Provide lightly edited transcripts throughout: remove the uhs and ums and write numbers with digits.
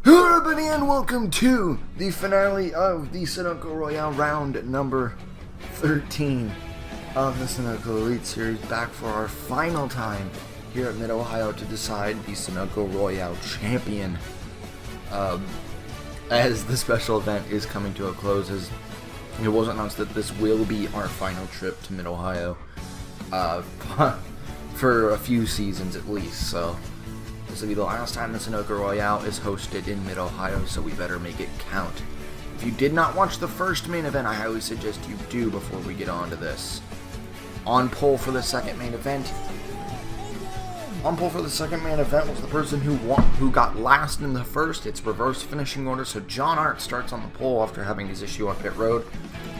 Hello everybody and welcome to the finale of the Sunoco Royale round number 13 of the Sunoco Elite Series, back for our final time here at Mid-Ohio to decide the Sunoco Royale champion. As the special event is coming to a close, as it was announced that this will be our final trip to Mid-Ohio for a few seasons at least, so this will be the last time the Sunoco Royale is hosted in Mid-Ohio, so we better make it count. If you did not watch the first main event, I highly suggest you do before we get on to this. On pole for the second main event. On pole for the second main event was the person who got last in the first. It's reverse finishing order, so John Hart starts on the pole after having his issue on pit road.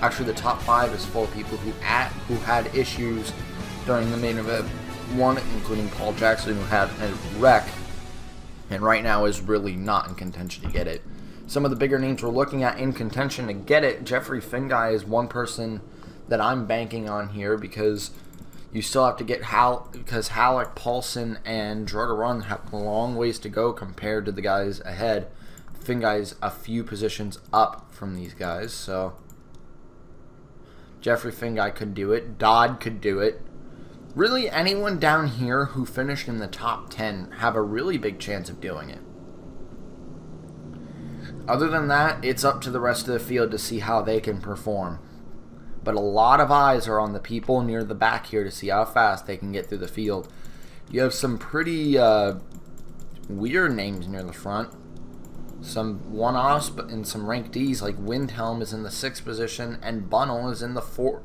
Actually, the top 5 is full of people who had issues during the main event one, including Paul Jackson, who had a wreck, and right now is really not in contention to get it. Some of the bigger names we're looking at in contention to get it, Jeffrey Finguy is one person that I'm banking on here, because you still have to get because Halleck, Paulson, and Drogarun have a long ways to go compared to the guys ahead. Finguy's a few positions up from these guys, so Jeffrey Finguy could do it. Dodd could do it. Really, anyone down here who finished in the top 10 have a really big chance of doing it. Other than that, it's up to the rest of the field to see how they can perform. But a lot of eyes are on the people near the back here to see how fast they can get through the field. You have some pretty weird names near the front. Some one-offs and some rank Ds, like Windhelm is in the 6th position and Bunnell is in the 4th,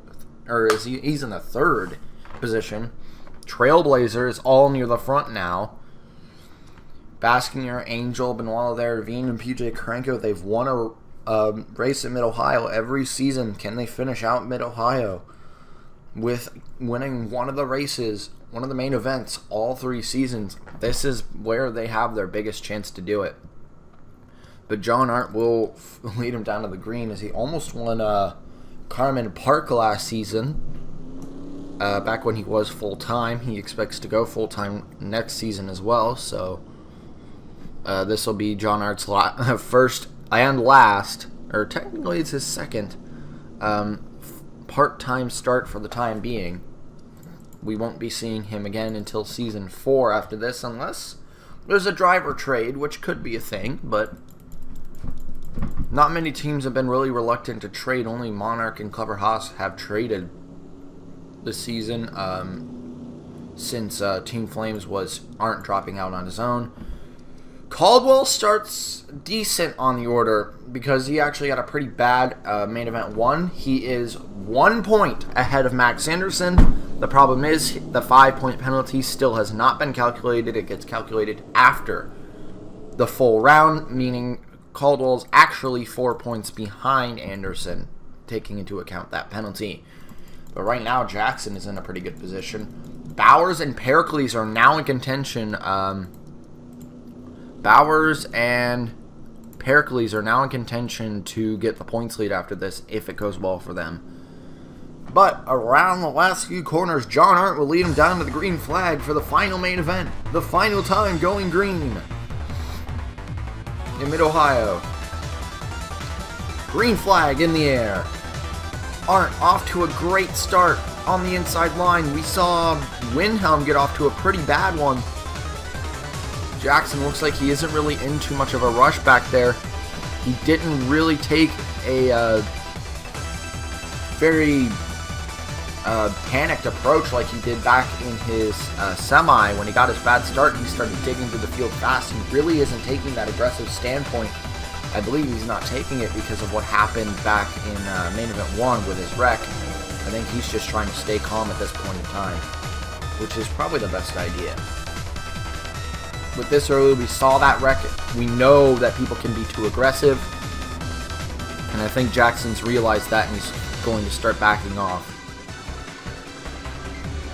or he's in the 3rd position. Trailblazer is all near the front now. Baskinger, Angel, Benoit Ravine, and PJ Karenko, they've won a race at Mid-Ohio every season. Can they finish out Mid-Ohio with winning one of the races, one of the main events, all 3 seasons? This is where they have their biggest chance to do it. But John Hart will lead him down to the green, as he almost won Carmen Park last season. Back when he was full-time. He expects to go full-time next season as well, so this will be John Hart's first and last, or technically it's his second part-time start for the time being. We won't be seeing him again until season 4 after this, unless there's a driver trade, which could be a thing, but not many teams have been really reluctant to trade. Only Monarch and Clever Haas have traded this season, since Team Flames aren't dropping out on his own. Caldwell starts decent on the order because he actually had a pretty bad main event 1. He is 1 point ahead of Max Anderson. The problem is the 5-point penalty still has not been calculated. It gets calculated after the full round, meaning Caldwell's actually 4 points behind Anderson, taking into account that penalty. But right now, Jackson is in a pretty good position. Bowers and Pericles are now in contention. Bowers and Pericles are now in contention to get the points lead after this, if it goes well for them. But around the last few corners, John Hart will lead him down to the green flag for the final main event. The final time going green in Mid-Ohio. Green flag in the air. Hart off to a great start on the inside line. We saw Windhelm get off to a pretty bad one. Jackson looks like he isn't really in too much of a rush back there. He didn't really take a very panicked approach like he did back in his semi. When he got his bad start, he started digging through the field fast. He really isn't taking that aggressive standpoint. I believe he's not taking it because of what happened back in main event 1 with his wreck. I think he's just trying to stay calm at this point in time, which is probably the best idea. With this early, we saw that wreck. We know that people can be too aggressive, and I think Jackson's realized that, and he's going to start backing off.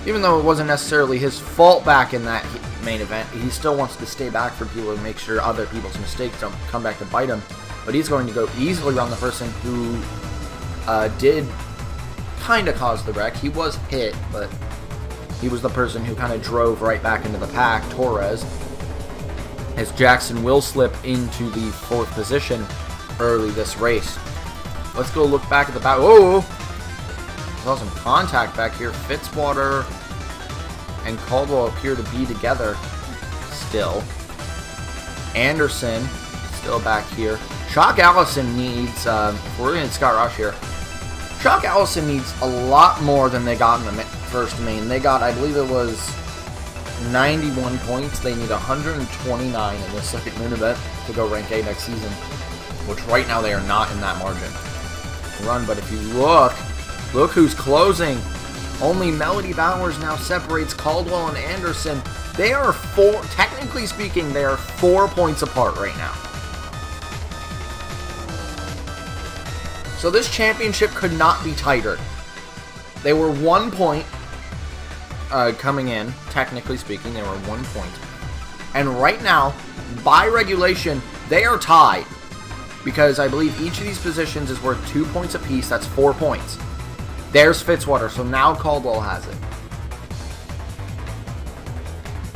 Even though it wasn't necessarily his fault back in that main event, he still wants to stay back for people to make sure other people's mistakes don't come back to bite him. But he's going to go easily around the person who did kind of cause the wreck. He was hit, but he was the person who kind of drove right back into the pack, Torres. as Jackson will slip into the 4th position early this race. Let's go look back at the battle. Oh! Saw some contact back here. Fitzwater and Caldwell appear to be together still. Anderson still back here. Shock Allison needs, we're in Scott Rush here. Shock Allison needs a lot more than they got in the first main. They got, I believe it was 91 points. They need 129 in the second main event to go rank A next season, which right now they are not in that margin. Run, but if you look who's closing. Only Melody Bowers now separates Caldwell and Anderson. They are technically speaking, they are 4 points apart right now. So this championship could not be tighter. They were 1 point coming in, technically speaking, they were 1 point. And right now, by regulation, they are tied. Because I believe each of these positions is worth 2 points apiece, that's 4 points. There's Fitzwater, so now Caldwell has it.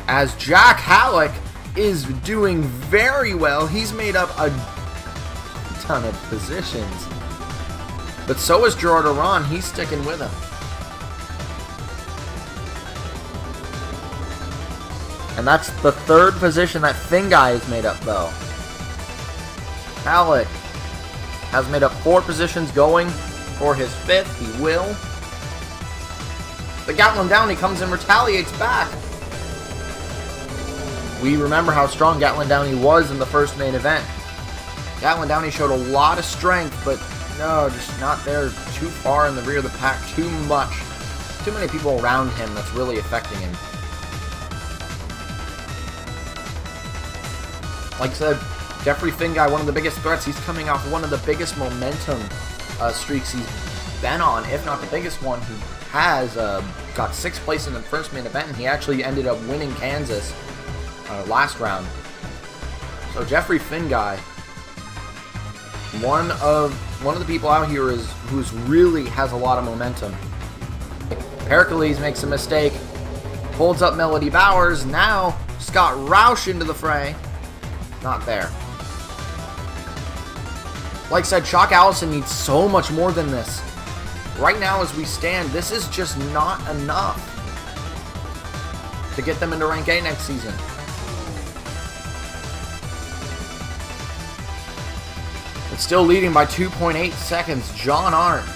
As Jack Halleck is doing very well, he's made up a ton of positions. But so is Gerard Aron, he's sticking with him. And that's the 3rd position that Finn guy has made up, though. Halleck has made up 4 positions going for his 5th. He will. But Gatlin Downey comes and retaliates back. We remember how strong Gatlin Downey was in the first main event. Gatlin Downey showed a lot of strength, but no, just not there. Too far in the rear of the pack. Too much. Too many people around him that's really affecting him. Like I said, Jeffrey Finguy, one of the biggest threats. He's coming off one of the biggest momentum streaks he's been on, if not the biggest one. He has got 6th place in the first main event, and he actually ended up winning Kansas last round. So Jeffrey Finguy, one of the people out here who's really has a lot of momentum. Pericles makes a mistake, holds up Melody Bowers. Now Scott Roush into the fray. Not there. Like I said, Shock Allison needs so much more than this. Right now, as we stand, this is just not enough to get them into rank A next season. It's still leading by 2.8 seconds. John Arndt,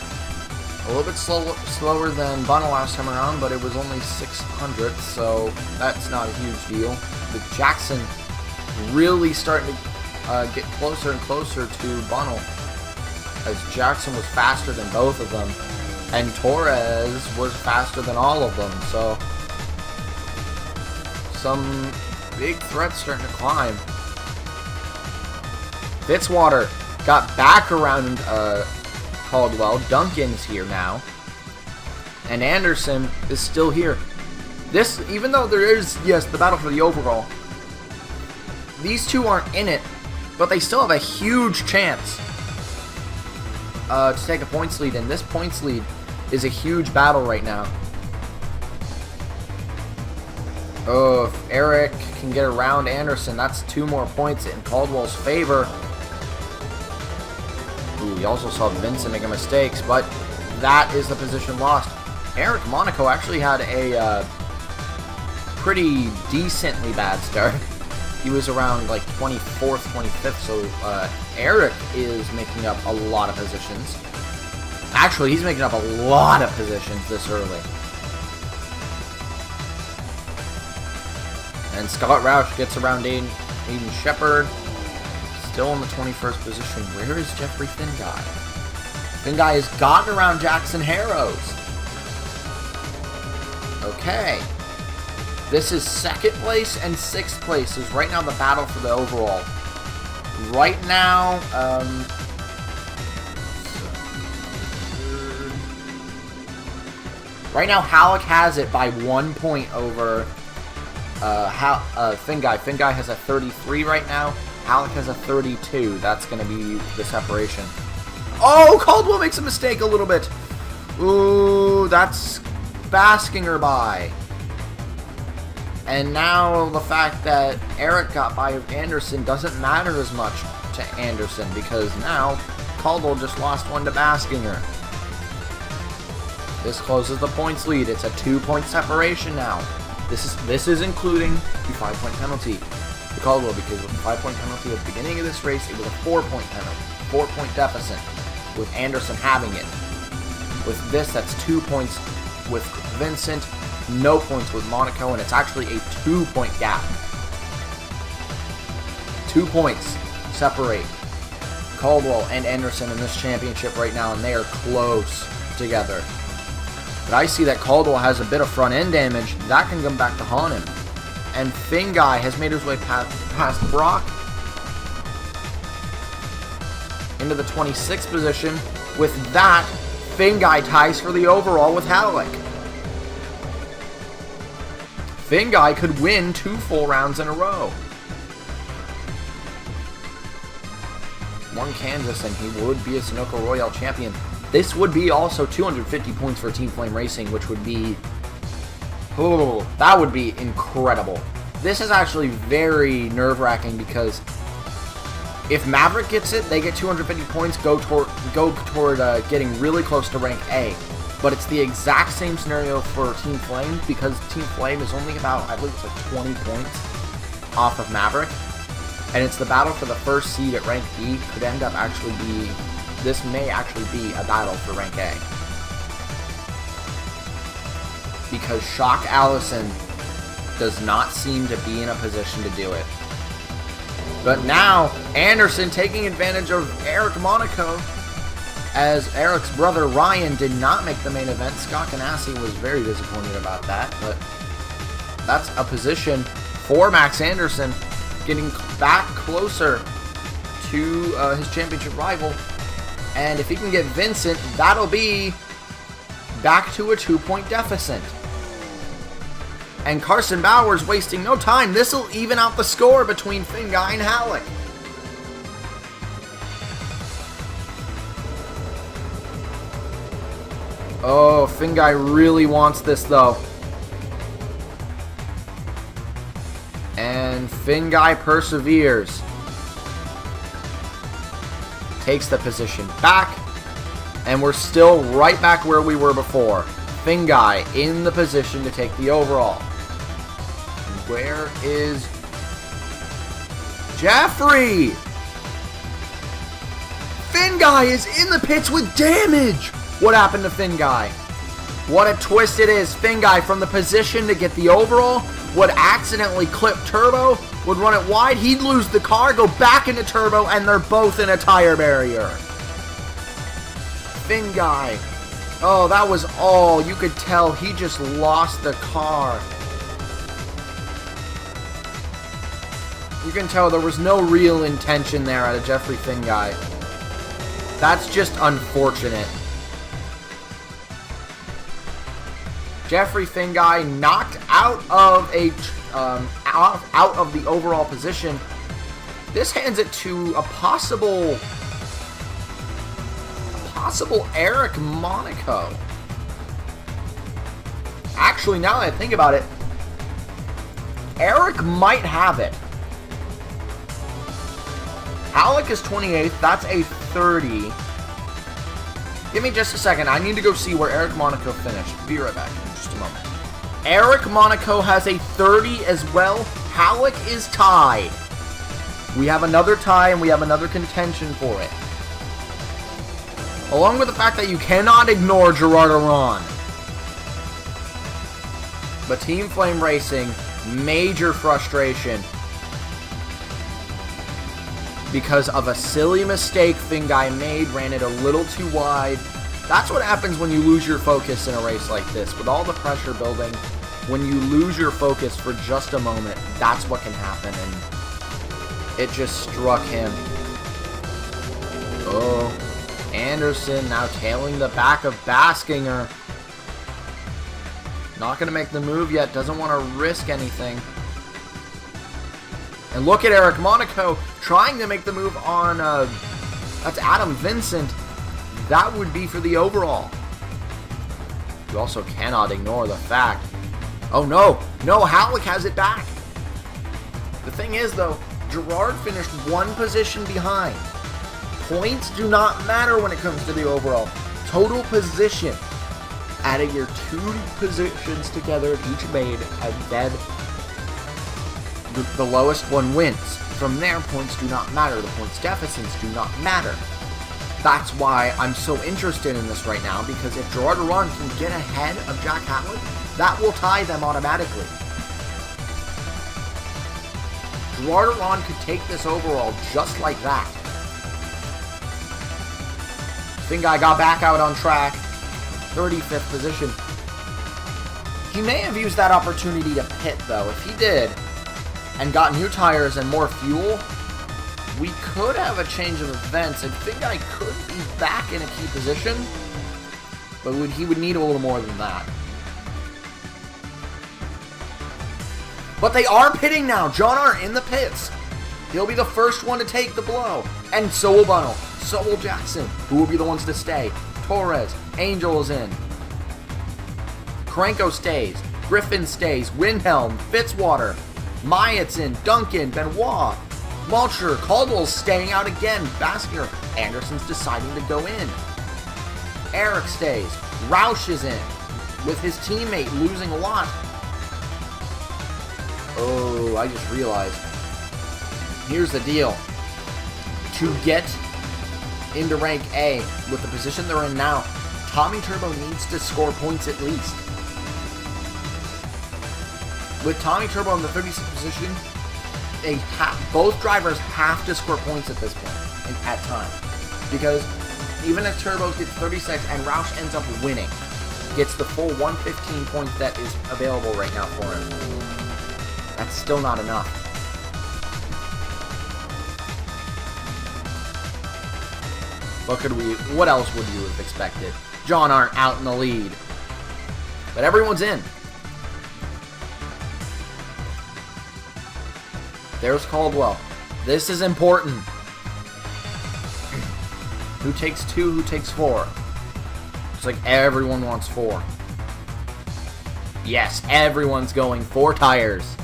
a little bit slower than Bunna last time around, but it was only 600, so that's not a huge deal. But Jackson really starting to get closer and closer to Bunnell, as Jackson was faster than both of them, and Torres was faster than all of them, so some big threats starting to climb. Fitzwater got back around Caldwell. Duncan's here now, and Anderson is still here. This, even though there is, yes, the battle for the overall, these two aren't in it, but they still have a huge chance to take a points lead, and this points lead is a huge battle right now. Oh, if Eric can get around Anderson, that's 2 more points in Caldwell's favor. Ooh, we also saw Vincent make a mistake, but that is the position lost. Eric Monaco actually had a pretty decently bad start. He was around like 24th, 25th, so Eric is making up a lot of positions. Actually, he's making up a lot of positions this early. And Scott Roush gets around Aiden Shepard. Still in the 21st position. Where is Jeffrey Finguy? Finguy has gotten around Jackson Harrows. Okay. This is 2nd place and 6th place is right now the battle for the overall. Right now, Halleck has it by 1 point over Finguy. Finguy has a 33 right now. Halleck has a 32. That's going to be the separation. Oh, Caldwell makes a mistake a little bit. Ooh, that's Baskinger by. And now the fact that Eric got by Anderson doesn't matter as much to Anderson because now Caldwell just lost one to Baskinger. This closes the points lead. It's a 2-point separation now. This is including the 5-point penalty to Caldwell because with the 5-point penalty at the beginning of this race, it was a 4-point penalty, 4-point deficit with Anderson having it. With this, that's 2 points with Vincent, no points with Monaco, and it's actually a 2-point gap. 2 points separate Caldwell and Anderson in this championship right now, and they are close together. But I see that Caldwell has a bit of front end damage. That can come back to haunt him. And Finguy has made his way past Brock into the 26th position. With that, Finguy ties for the overall with Halleck. Finguy could win 2 full rounds in a row. Won Kansas and he would be a Sunoco Royale champion. This would be also 250 points for Team Flame Racing, which would be... oh, that would be incredible. This is actually very nerve-wracking because if Maverick gets it, they get 250 points, go toward getting really close to rank A. But it's the exact same scenario for Team Flame because Team Flame is only about, I believe it's like 20 points off of Maverick. And it's the battle for the first seed at rank B could end up actually be... this may actually be a battle for rank A. Because Shock Allison does not seem to be in a position to do it. But now, Anderson taking advantage of Eric Monaco, as Eric's brother Ryan did not make the main event. Scott Ganassi was very disappointed about that, but that's a position for Max Anderson, getting back closer to his championship rival. And if he can get Vincent, that'll be back to a 2-point deficit. And Carson Bowers wasting no time. This will even out the score between Finguy and Halleck. Oh, Finguy really wants this though. And Finguy perseveres. Takes the position back, and we're still right back where we were before. Finguy in the position to take the overall. And where is Jeffrey? Finguy is in the pits with damage. What happened to Finguy? What a twist it is. Finguy from the position to get the overall would accidentally clip Turbo, would run it wide, he'd lose the car, go back into Turbo, and they're both in a tire barrier. Finguy. Oh, that was all. You could tell he just lost the car. You can tell there was no real intention there out of Jeffrey Finguy. That's just unfortunate. Jeffrey Finguy knocked out of out of the overall position. This hands it to a possible Eric Monaco. Actually, now that I think about it, Eric might have it. Halleck is 28th. That's a 30. Give me just a second. I need to go see where Eric Monaco finished. Be right back in just a moment. Eric Monaco has a 30 as well. Halleck is tied. We have another tie and we have another contention for it. Along with the fact that you cannot ignore Gerard Aron. But Team Flame Racing, major frustration because of a silly mistake Finguy made, ran it a little too wide. That's what happens when you lose your focus in a race like this. With all the pressure building, when you lose your focus for just a moment, that's what can happen, and it just struck him. Oh, Anderson now tailing the back of Baskinger. Not going to make the move yet, doesn't want to risk anything. And look at Eric Monaco trying to make the move on, that's Adam Vincent. That would be for the overall. You also cannot ignore the fact Oh no, no, Halleck has it back. The thing is though, Gerard finished one position behind. Points do not matter when it comes to the overall. Total position. Adding your two positions together at each main, and then the lowest one wins. From there, points do not matter. The points deficits do not matter. That's why I'm so interested in this right now, because if Gerard Ron can get ahead of Jack Halleck, that will tie them automatically. Gerard Ron could take this overall just like that. Finguy got back out on track. 35th position. He may have used that opportunity to pit, though. If he did, and got new tires and more fuel, we could have a change of events, and Finguy could be back in a key position, but he would need a little more than that. But they are pitting now. John Art in the pits. He'll be the first one to take the blow. And so will Bunnell. So will Jackson, who will be the ones to stay. Torres, Angel is in. Krenko stays. Griffin stays. Windhelm, Fitzwater, Myatt's in. Duncan, Benoit, Mulcher, Caldwell's staying out again. Baskier, Anderson's deciding to go in. Eric stays. Roush is in, with his teammate losing a lot. Oh, I just realized. Here's the deal. To get into rank A with the position they're in now, Tommy Turbo needs to score points at least. With Tommy Turbo in the 36th position, both drivers have to score points at this point at time. Because even if Turbo gets 36 and Roush ends up winning, gets the full 115 points that is available right now for him, that's still not enough. What else would you have expected? John Art out in the lead. But everyone's in. There's Caldwell. This is important. Who takes 2? Who takes 4? It's like everyone wants 4. Yes, everyone's going 4 tires.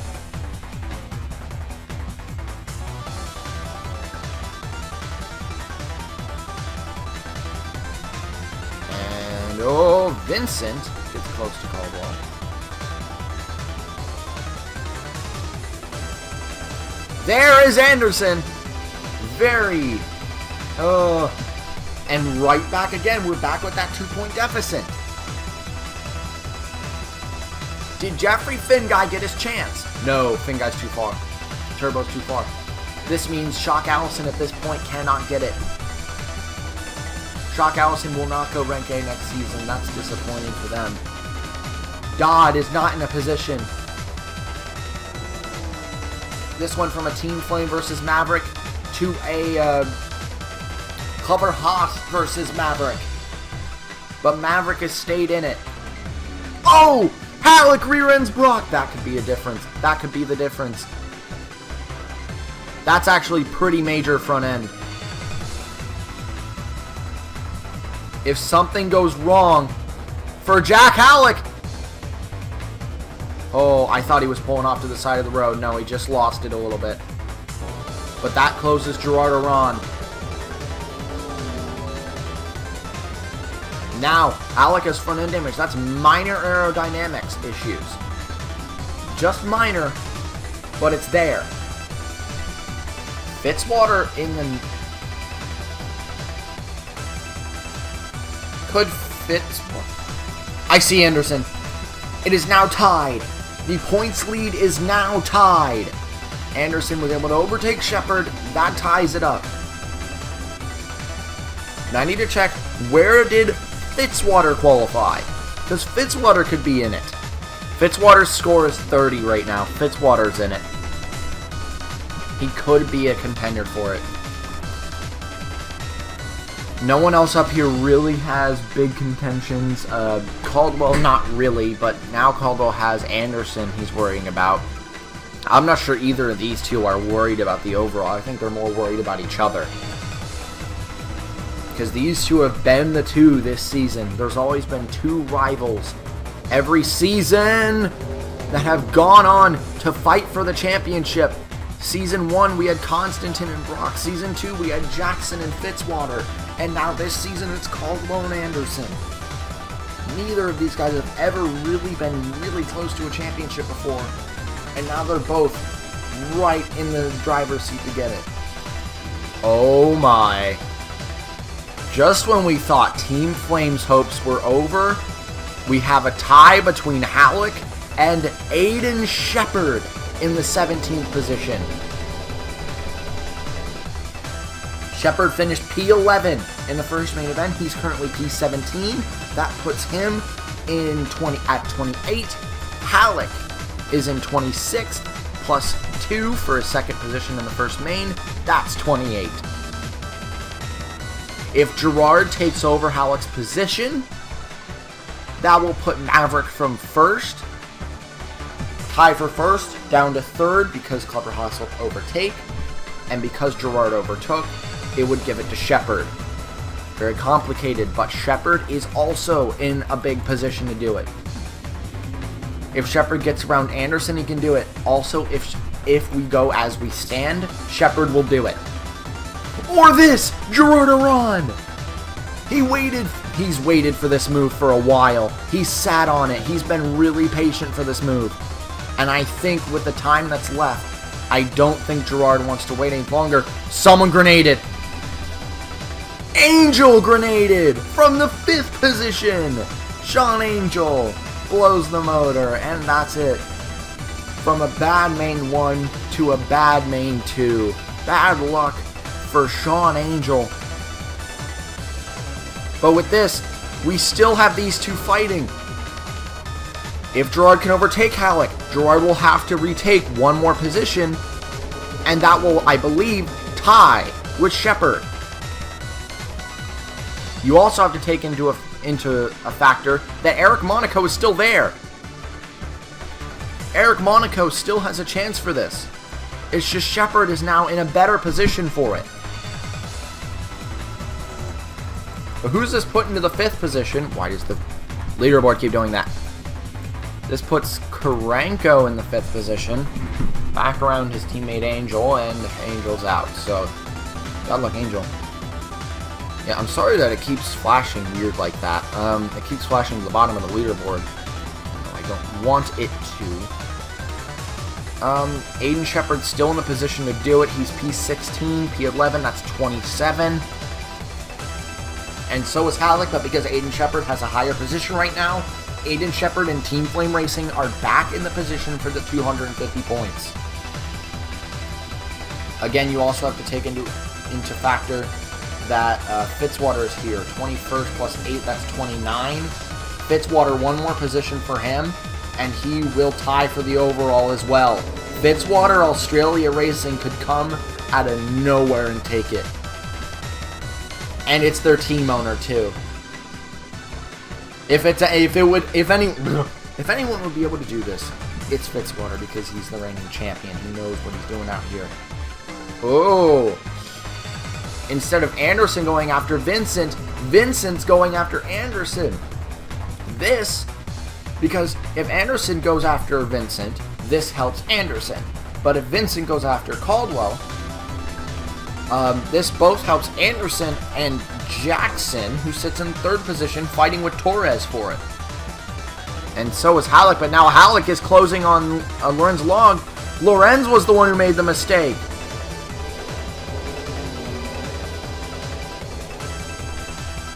And oh, Vincent gets close to Caldwell. There is Anderson. Very. And right back again. We're back with that 2-point deficit. Did Jeffrey Finguy get his chance? No, Finguy's too far. Turbo's too far. This means Shock Allison at this point cannot get it. Shock Allison will not go rank A next season. That's disappointing for them. Dodd is not in a position. This one from a Team Flame versus Maverick to a Clubber Haas versus Maverick. But Maverick has stayed in it. Oh! Halleck rear ends Brock. That could be a difference. That could be the difference. That's actually pretty major front end. If something goes wrong for Jack Halleck. Oh, I thought he was pulling off to the side of the road. No, he just lost it a little bit. But that closes Gerard Aron. Now, Halleck has front end damage. That's minor aerodynamics issues. Just minor, but it's there. Fitzwater in the... Could Fitzwater... I see Anderson. It is now tied. The points lead is now tied. Anderson was able to overtake Shepard. That ties it up. Now I need to check, where did Fitzwater qualify? Because Fitzwater could be in it. Fitzwater's score is 30 right now. Fitzwater's in it. He could be a contender for it. No one else up here really has big contentions. Caldwell, not really, but now Caldwell has Anderson he's worrying about. I'm not sure either of these two are worried about the overall. I think they're more worried about each other. Because these two have been the two this season. There's always been two rivals every season. that have gone on to fight for the championship. Season 1, we had Constantine and Brock. Season 2, we had Jackson and Fitzwater. And now this season, it's Caldwell and Anderson. Neither of these guys have ever really been really close to a championship before. And now they're both right in the driver's seat to get it. Oh my. Just when we thought Team Flame's hopes were over, we have a tie between Halleck and Aiden Shepard in the 17th position. Shepard finished P11 in the first main event. He's currently P17. That puts him in 28. Halleck is in 26th, plus 2 for his second position in the first main. That's 28. If Gerard takes over Halleck's position, that will put Maverick from first, tie for first, down to third because Clever Hustle overtake, and because Gerard overtook, it would give it to Shepard. Very complicated, but Shepard is also in a big position to do it. If Shepard gets around Anderson, he can do it. Also, if we go as we stand, Shepard will do it. Or this, Gerard Aran! He's waited for this move for a while. He's sat on it. He's been really patient for this move. And I think with the time that's left, I don't think Gerard wants to wait any longer. Someone grenaded. Angel grenaded from the 5th position. Sean Angel blows the motor, and that's it. From a bad main 1 to a bad main 2. Bad luck for Sean Angel. But with this, we still have these two fighting. If Gerard can overtake Halleck, Gerard will have to retake one more position, and that will, I believe, tie with Shepard. You also have to take into a factor that Eric Monaco is still there. Eric Monaco still has a chance for this. It's just Shepard is now in a better position for it. But who's this put into the 5th position? Why does the leaderboard keep doing that? This puts Karanko in the 5th position. Back around his teammate Angel, and Angel's out. So, God luck, Angel. Yeah, I'm sorry that it keeps flashing weird like that. It keeps flashing to the bottom of the leaderboard. I don't want it to. Aiden Shepard's still in the position to do it. He's P16, P11, that's 27. And so is Halleck, but because Aiden Shepard has a higher position right now, Aiden Shepard and Team Flame Racing are back in the position for the 250 points. Again, you also have to take into factor that Fitzwater is here. 21st plus 8, that's 29. Fitzwater, one more position for him, and he will tie for the overall as well. Fitzwater, Australia Racing could come out of nowhere and take it. And it's their team owner too. If anyone would be able to do this, it's Fitzwater because he's the reigning champion. He knows what he's doing out here. Oh! Instead of Anderson going after Vincent, Vincent's going after Anderson. This, because if Anderson goes after Vincent, this helps Anderson. But if Vincent goes after Caldwell, this both helps Anderson and Jackson, who sits in 3rd position, fighting with Torres for it. And so is Halleck, but now Halleck is closing on Lorenz Log. Lorenz was the one who made the mistake.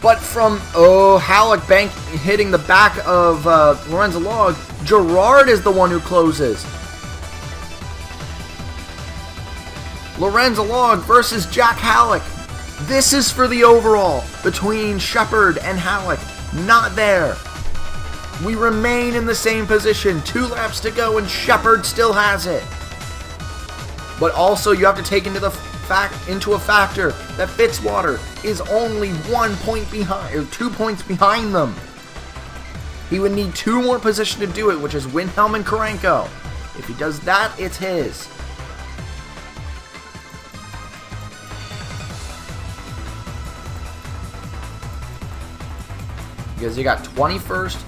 But from, Halleck hitting the back of Lorenzo Log, Gerard is the one who closes. Lorenzo Log versus Jack Halleck. This is for the overall between Shepard and Halleck. Not there. We remain in the same position. 2 laps to go and Shepard still has it. But also you have to take into a factor that Fitzwater is only 1 point behind, or 2 points behind them. He would need 2 more positions to do it, which is Windhelm and Karanko. If he does that, it's his. Because you got 21st.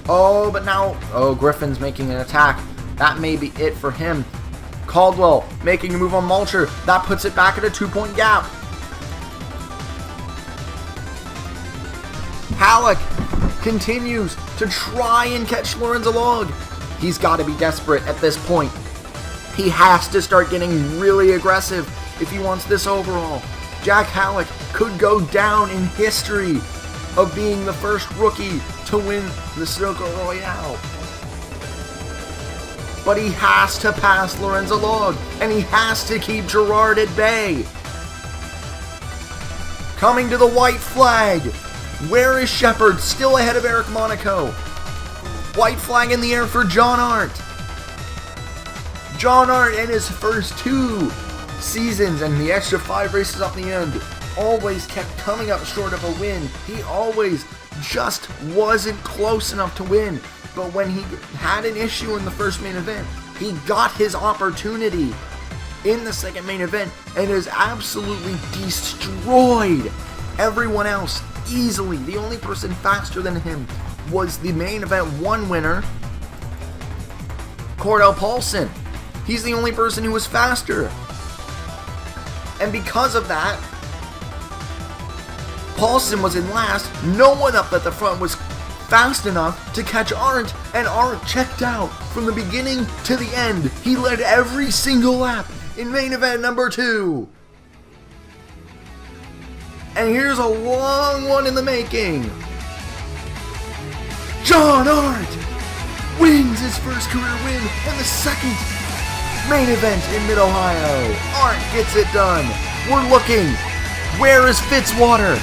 Oh, but now, Griffin's making an attack. That may be it for him. Caldwell making a move on Mulcher. That puts it back at a 2-point gap. Halleck continues to try and catch Lorenzo Log. He's got to be desperate at this point. He has to start getting really aggressive if he wants this overall. Jack Halleck could go down in history of being the first rookie to win the Sunoco Royale. But he has to pass Lorenzo Log, and he has to keep Gerard at bay. Coming to the white flag. Where is Shepard? Still ahead of Eric Monaco. White flag in the air for John Arndt. John Arndt in his first 2 seasons and the extra 5 races up the end always kept coming up short of a win. He always just wasn't close enough to win. But when he had an issue in the first main event, he got his opportunity in the second main event and has absolutely destroyed everyone else easily. The only person faster than him was the main event 1 winner, Cordell Paulson. He's the only person who was faster. And because of that, Paulson was in last. No one up at the front was fast enough to catch Arndt, and Arndt checked out from the beginning to the end. He led every single lap in main event number 2. And here's a long one in the making. John Arndt wins his first career win in the second main event in Mid-Ohio. Arndt gets it done. We're looking. Where is Fitzwater?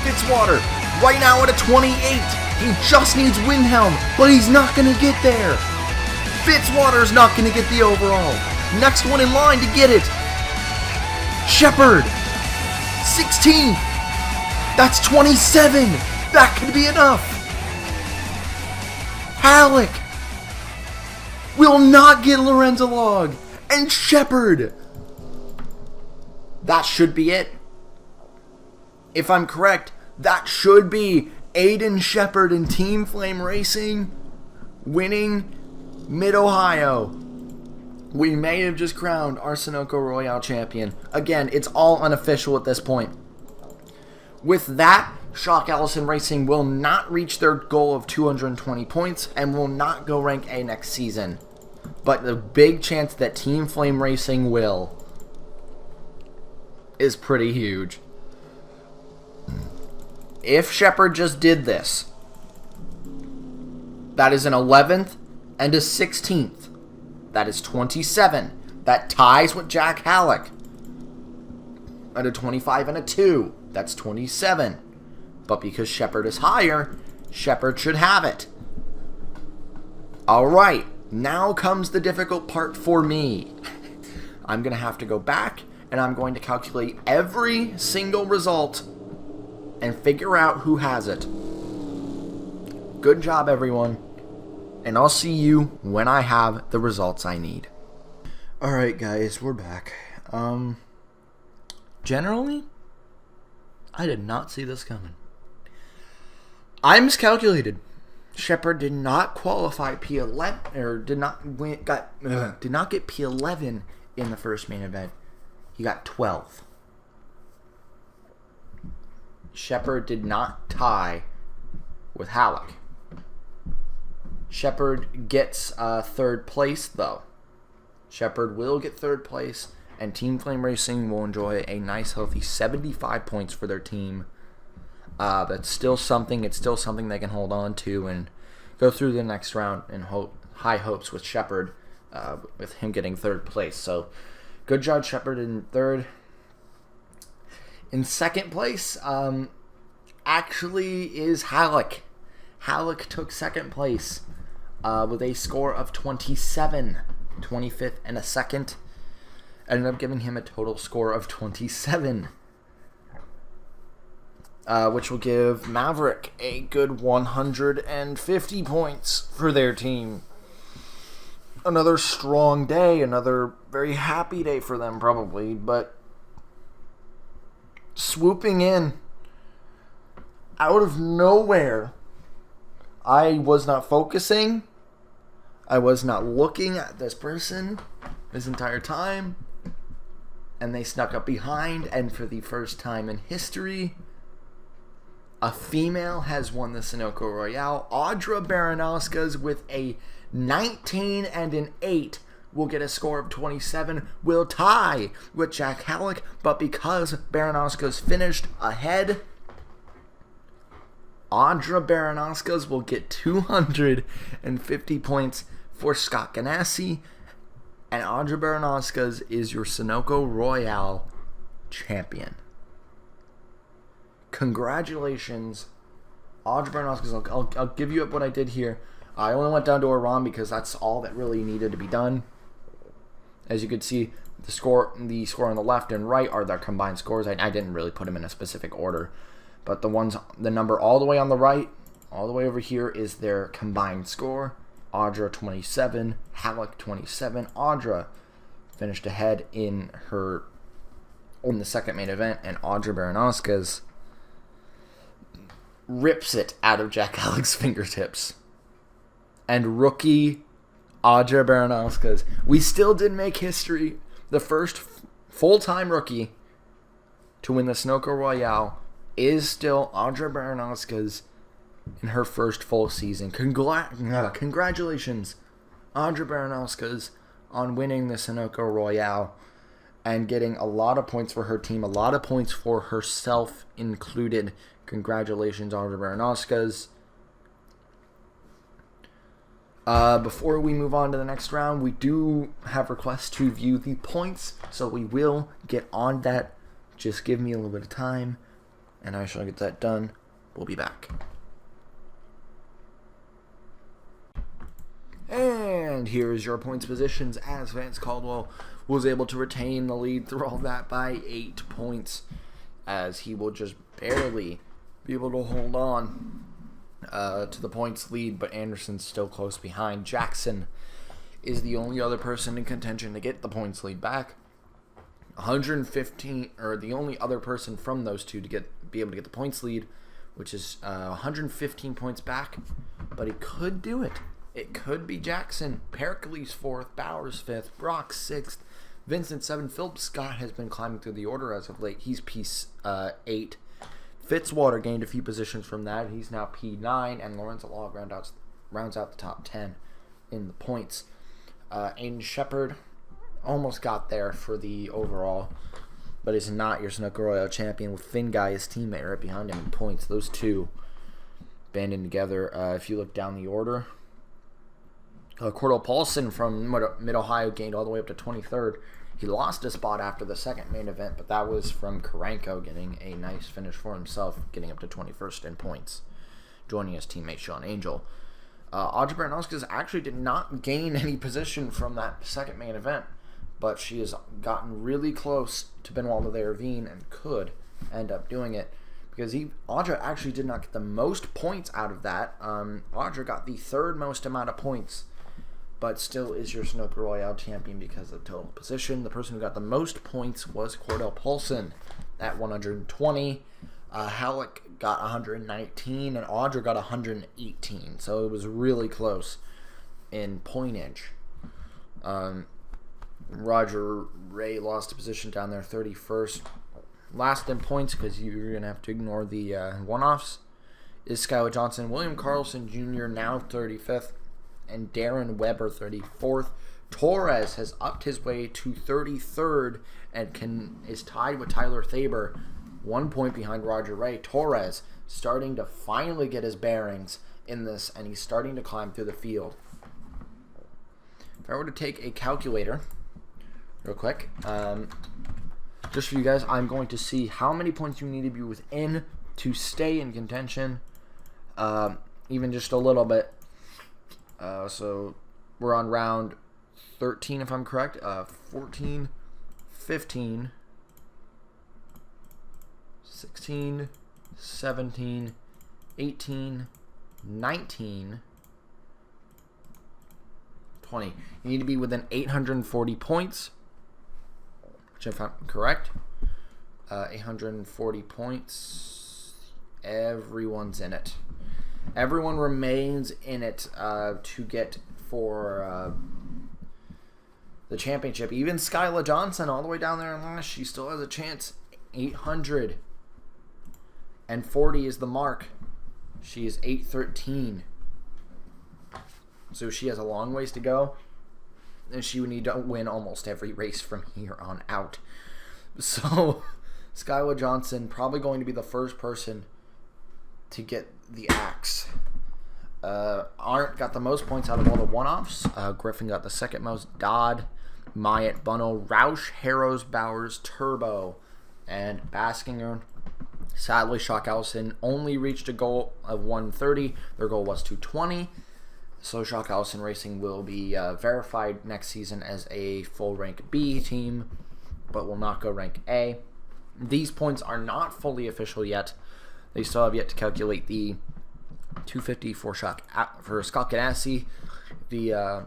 Fitzwater right now at a 28. He just needs Windhelm, but he's not going to get there. Fitzwater's not going to get the overall. Next one in line to get it. Shepard, 16. That's 27. That could be enough. Halleck will not get Lorenzo Log. And Shepard. That should be it. If I'm correct, that should be Aiden Shepard and Team Flame Racing winning Mid-Ohio. We may have just crowned our Sunoco Royale champion. Again, it's all unofficial at this point. With that, Shock Allison Racing will not reach their goal of 220 points and will not go rank A next season. But the big chance that Team Flame Racing will is pretty huge. If Shepard just did this, that is an 11th and a 16th. That is 27. That ties with Jack Halleck. At a 25 and a 2. That's 27. But because Shepard is higher, Shepard should have it. Alright, now comes the difficult part for me. I'm going to have to go back and I'm going to calculate every single result and figure out who has it. Good job, everyone. And I'll see you when I have the results I need. Alright, guys, we're back. Generally, I did not see this coming. I miscalculated. Shepard did not qualify P11, or did not get P11 in the first main event. He got 12th. Shepard did not tie with Halleck. Shepard gets third place, though. Shepard will get third place, and Team Flame Racing will enjoy a nice, healthy 75 points for their team. That's still something. It's still something they can hold on to and go through the next round in high hopes with Shepard, with him getting third place. So, good job, Shepard, in third. In second place, actually is Halleck. Halleck took second place with a score of 27, 25th and a second. Ended up giving him a total score of 27, which will give Maverick a good 150 points for their team. Another strong day, another very happy day for them probably, but swooping in out of nowhere I was not focusing. I was not looking at this person this entire time. And they snuck up behind. And for the first time in history, a female has won the Sunoco Royale. Audra Baranowska's with a 19 and an 8 will get a score of 27. Will tie with Jack Halleck. But because Baranowska's finished ahead, Audra Baranowska's will get 250 points for Scott Ganassi. And Audra Baranowska's is your Sunoco Royale champion. Congratulations, Audra Baranowska's. I'll give you up what I did here. I only went down to Iran because that's all that really needed to be done. As you can see, the score on the left and right are their combined scores. I didn't really put them in a specific order, but the number all the way on the right, all the way over here, is their combined score. Audra 27, Halleck 27. Audra finished ahead in the second main event, and Audra Baranowska's rips it out of Jack Halleck's fingertips. And rookie Audra Baranowska's, we still did make history. The first full-time rookie to win the Sunoco Royale is still Audra Baranowska's in her first full season. Congratulations, Audra Baranowska's, on winning the Sunoco Royale and getting a lot of points for her team, a lot of points for herself included. Congratulations, Audra Baranowska's. Before we move on to the next round, we do have requests to view the points, so we will get on that. Just give me a little bit of time, and I shall get that done. We'll be back. And here is your points positions, as Vance Caldwell was able to retain the lead through all that by 8 points, as he will just barely be able to hold on to the points lead, but Anderson's still close behind. Jackson is the only other person in contention to get the points lead back. 115, or the only other person from those two to be able to get the points lead, which is 115 points back, but he could do it. It could be Jackson. Pericles 4th, Bowers 5th, Brock 6th, Vincent 7th. Philip Scott has been climbing through the order as of late. He's P8. Fitzwater gained a few positions from that. He's now P9, and Lorenzo Log rounds out the top 10 in the points. Aiden Shepard almost got there for the overall, but is not your Sunoco Royale champion, with Finn Guy, his teammate, right behind him in points. Those two banding together. If you look down the order, Cordell Paulson from Mid-Ohio gained all the way up to 23rd. He lost a spot after the second main event, but that was from Karanko getting a nice finish for himself, getting up to 21st in points, joining his teammate Sean Angel. Audra Baranowska actually did not gain any position from that second main event, but she has gotten really close to Benoit Laverne and could end up doing it, because Audra actually did not get the most points out of that. Audra got the third most amount of points, but still is your Sunoco Royale champion because of total position. The person who got the most points was Cordell Paulson at 120. Halleck got 119, and Audra got 118. So it was really close in pointage. Roger Ray lost a position down there, 31st. Last in points, because you're going to have to ignore the one-offs, is Skylar Johnson. William Carlson Jr. now 35th. And Darren Weber 34th. Torres has upped his way to 33rd and is tied with Tyler Thaber, 1 point behind Roger Ray. Torres starting to finally get his bearings in this, and he's starting to climb through the field. If I were to take a calculator real quick, just for you guys, I'm going to see how many points you need to be within to stay in contention, even just a little bit. So we're on round 13, if I'm correct. 14, 15, 16, 17, 18, 19, 20. You need to be within 840 points, which, if I'm correct, 840 points. Everyone's in it. Everyone remains in it to get for the championship. Even Skyla Johnson, all the way down there in last, she still has a chance. 840 is the mark. She is 813. So she has a long ways to go. And she would need to win almost every race from here on out. So Skyla Johnson probably going to be the first person to get the axe. Arndt got the most points out of all the one-offs. Griffin got the second most. Dodd, Myatt, Bunnell, Roush, Harrows, Bowers, Turbo, and Baskinger. Sadly, Shock Allison only reached a goal of 130. Their goal was 220. So Shock Allison Racing will be verified next season as a full rank B team, but will not go rank A. These points are not fully official yet. They still have yet to calculate the 250 for Scott Ganassi, the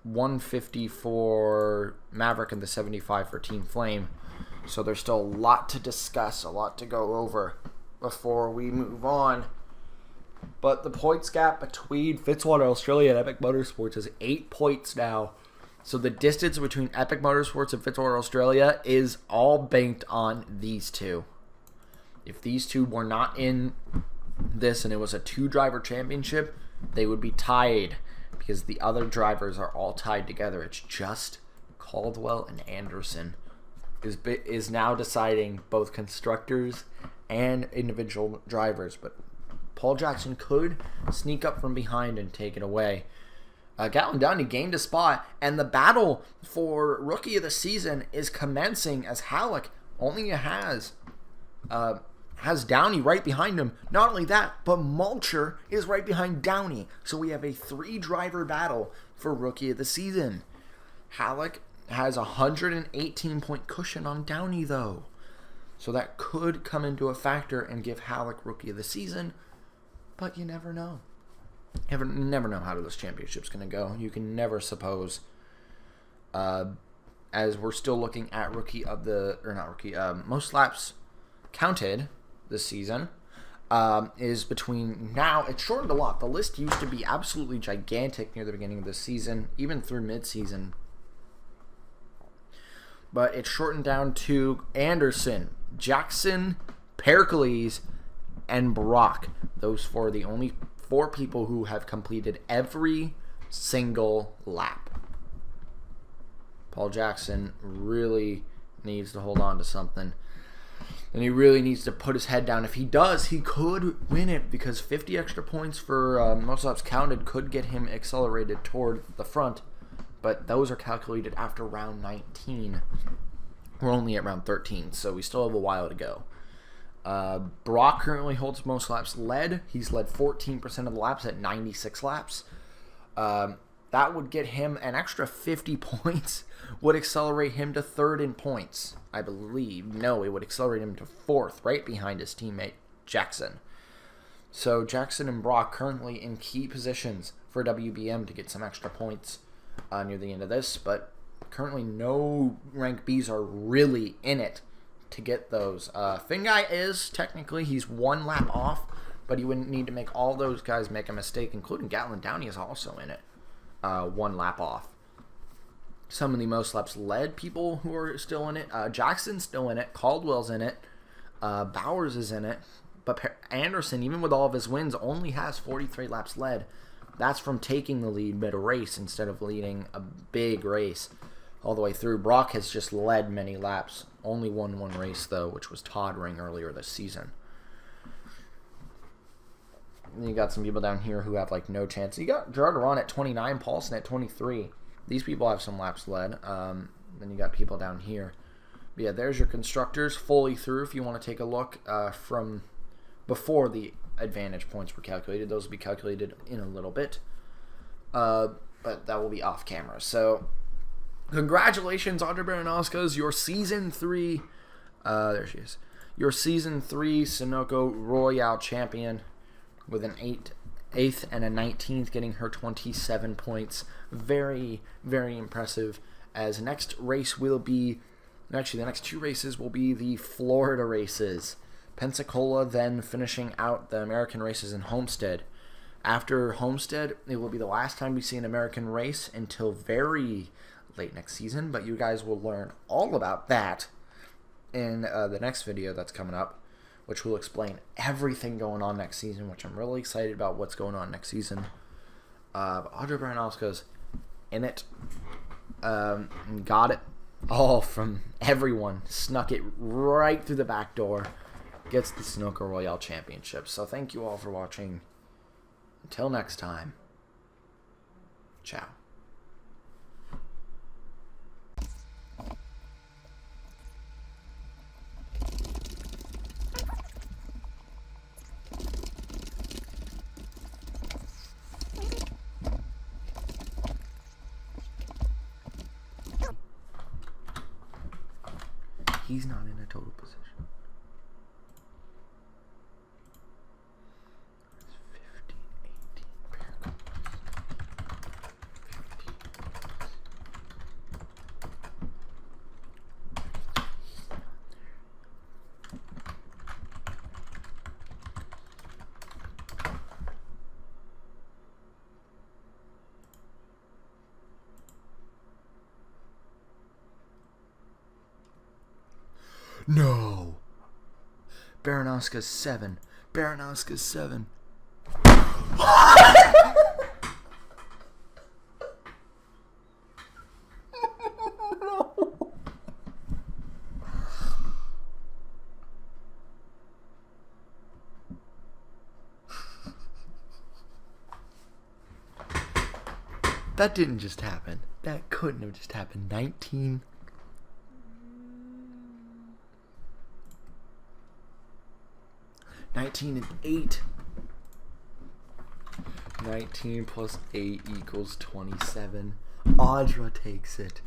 150 for Maverick, and the 75 for Team Flame. So there's still a lot to discuss, a lot to go over before we move on. But the points gap between Fitzwater Australia and Epic Motorsports is 8 points now. So the distance between Epic Motorsports and Fitzwater Australia is all banked on these two. If these two were not in this and it was a 2-driver championship, they would be tied because the other drivers are all tied together. It's just Caldwell and Anderson is now deciding both constructors and individual drivers. But Paul Jackson could sneak up from behind and take it away. Gatlin Downey gained a spot, and the battle for Rookie of the Season is commencing as Halleck only has Downey right behind him. Not only that, but Mulcher is right behind Downey. So we have a 3-driver battle for Rookie of the Season. Halleck has a 118-point cushion on Downey, though. So that could come into a factor and give Halleck Rookie of the Season. But you never know. You never know how this championship's going to go. You can never suppose. As we're still looking at most laps counted this season is between now. It's shortened a lot. The list used to be absolutely gigantic near the beginning of the season, even through mid-season. But it's shortened down to Anderson, Jackson, Pericles, and Brock. Those 4 are the only 4 people who have completed every single lap. Paul Jackson really needs to hold on to something. And he really needs to put his head down. If he does, he could win it because 50 extra points for most laps counted could get him accelerated toward the front. But those are calculated after round 19. We're only at round 13, so we still have a while to go. Brock currently holds most laps led. He's led 14% of the laps at 96 laps. That would get him an extra 50 points, would accelerate him to 3rd in points, I believe. No, it would accelerate him to 4th, right behind his teammate, Jackson. So Jackson and Brock currently in key positions for WBM to get some extra points near the end of this, but currently no rank Bs are really in it to get those. Finguy is technically, he's 1 lap off, but he wouldn't need to make all those guys make a mistake, including Gatlin Downey is also in it, 1 lap off. Some of the most laps led people who are still in it. Jackson's still in it. Caldwell's in it. Bowers is in it. But Anderson, even with all of his wins, only has 43 laps led. That's from taking the lead mid-race instead of leading a big race all the way through. Brock has just led many laps. Only won 1 race, though, which was Todd Ring earlier this season. And you got some people down here who have, no chance. You got Gerard Ron at 29, Paulson at 23. These people have some laps led. Then you got people down here. But yeah, there's your constructors fully through if you want to take a look from before the advantage points were calculated. Those will be calculated in a little bit. But that will be off camera. So, congratulations, Audrey Baranowska's your Season 3, there she is, your Season 3 Sunoco Royale champion with an 8th and a 19th, getting her 27 points. Very, very impressive, as next race will be, actually the next 2 races will be the Florida races. Pensacola then finishing out the American races in Homestead. After Homestead, it will be the last time we see an American race until very late next season, but you guys will learn all about that in the next video that's coming up, which will explain everything going on next season, which I'm really excited about what's going on next season. Audrey Baranowska's in it. Got it all from everyone. Snuck it right through the back door. Gets the Sunoco Royale Championship. So thank you all for watching. Until next time. Ciao. He's not in a total position. No. Baranowska's 7. Baranowska's 7. No. That didn't just happen. That couldn't have just happened. 19 and 8. 19 plus 8 equals 27. Audra takes it.